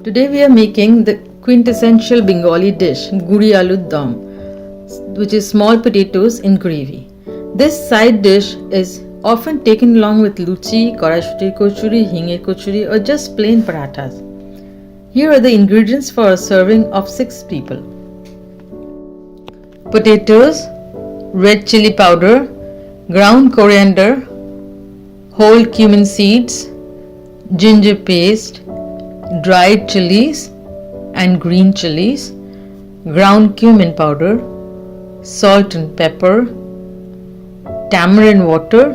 Today we are making the quintessential Bengali dish, guri alu-dum, which is small potatoes in gravy. This side dish is often taken along with luchi, karashuti kochuri, hinge kochuri or just plain parathas. Here are the ingredients for a serving of 6 people. Potatoes, red chili powder, ground coriander, whole cumin seeds, ginger paste, dried chilies and green chilies, ground cumin powder, salt and pepper, tamarind water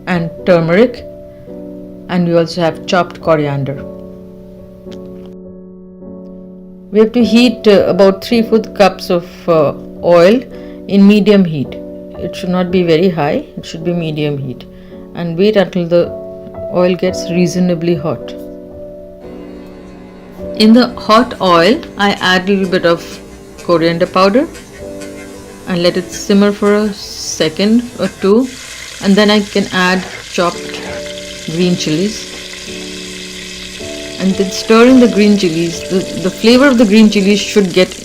and turmeric, and we also have chopped coriander. We have to heat about 3/4 cups of oil in medium heat. It should not be very high, it should be medium heat, and wait until the oil gets reasonably hot. In the hot oil, I add a little bit of coriander powder and let it simmer for a second or two, and then I can add chopped green chilies and then stir in the green chilies. The flavor of the green chilies should get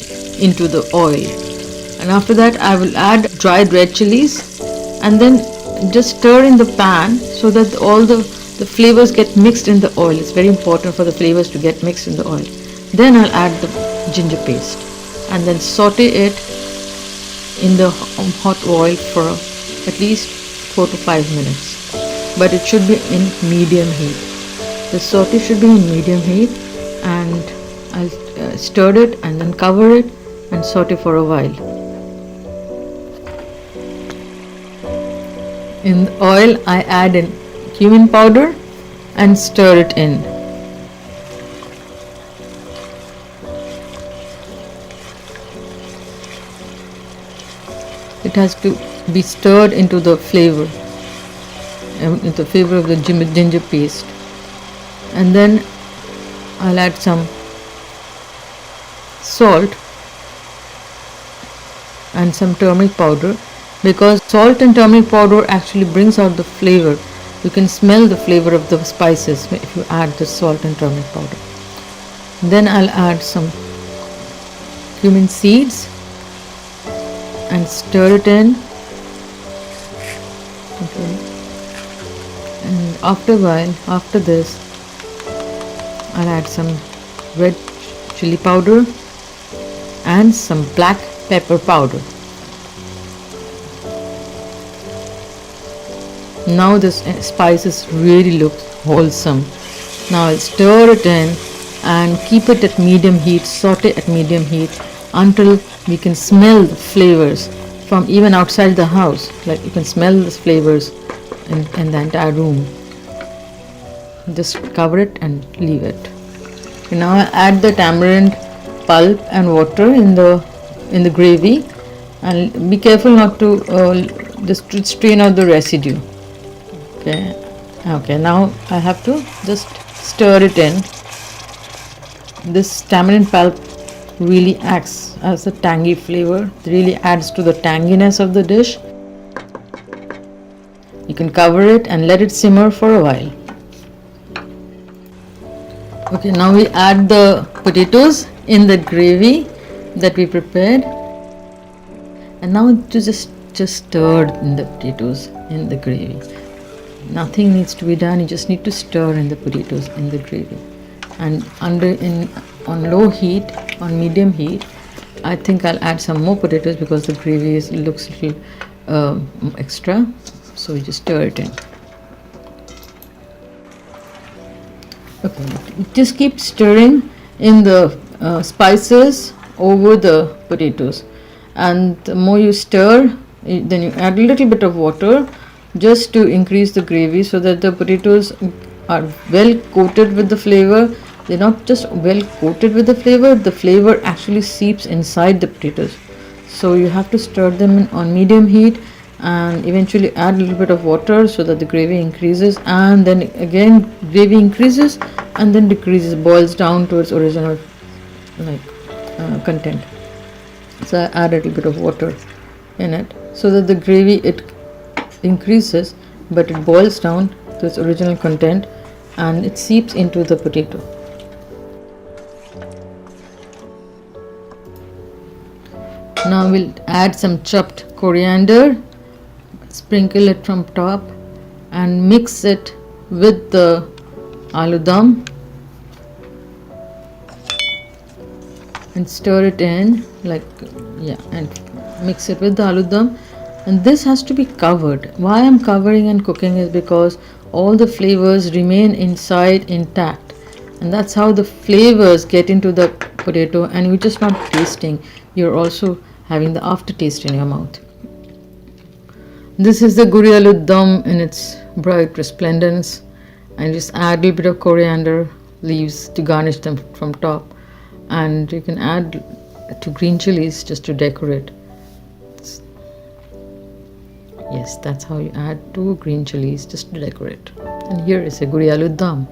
into the oil, and after that I will add dried red chilies and then just stir in the pan so that all the flavors get mixed in the oil. It's very important for the flavors to get mixed in the oil. Then I'll add the ginger paste and then saute it in the hot oil for at least 4 to 5 minutes. But it should be in medium heat. The saute should be in medium heat, and I'll stir it and then cover it and saute for a while. In the oil, I add in cumin powder and stir it in. It has to be stirred into the flavor of the ginger paste, and then I'll add some salt and some turmeric powder, because salt and turmeric powder actually brings out the flavor. You can smell the flavor of the spices if you add the salt and turmeric powder. Then I'll add some cumin seeds and stir it in. Okay. And after this, I'll add some red chili powder and some black pepper powder. Now this spices really look wholesome. Now I'll stir it in and keep it at medium heat, saute at medium heat until we can smell the flavors from even outside the house. Like you can smell the flavors in the entire room. Just cover it and leave it. Okay, now I add the tamarind pulp and water in the gravy, and be careful not to just strain out the residue. Okay, now I have to just stir it in. This tamarind pulp really acts as a tangy flavor. It really adds to the tanginess of the dish. You can cover it and let it simmer for a while. Okay, now we add the potatoes in the gravy that we prepared, and now to just stir in the potatoes in the gravy. Nothing needs to be done, you just need to stir in the potatoes in the gravy. And on low heat, on medium heat, I think I'll add some more potatoes because the gravy looks a little extra. So we just stir it in. Okay, just keep stirring in the spices over the potatoes, and the more you stir, then you add a little bit of water just to increase the gravy so that the potatoes are well coated with the flavor. They're not just well coated with the flavor actually seeps inside the potatoes. So you have to stir them on medium heat and eventually add a little bit of water so that the gravy increases, and then again gravy increases and then decreases, boils down to its original content. So I add a little bit of water in it so that the gravy it increases but it boils down to its original content and it seeps into the potato. Now we'll add some chopped coriander, sprinkle it from top, and mix it with the alu-dum and stir it in and mix it with the alu-dum. And this has to be covered. Why I'm covering and cooking is because all the flavors remain inside intact, and that's how the flavors get into the potato, and you're just not tasting, you're also having the aftertaste in your mouth. This is the guri aloo-dum in its bright resplendence, and just add a little bit of coriander leaves to garnish them from top, and you can add 2 green chilies just to decorate. Yes, that's how you add 2 green chilies just to decorate. And here is a guri aloo-dum.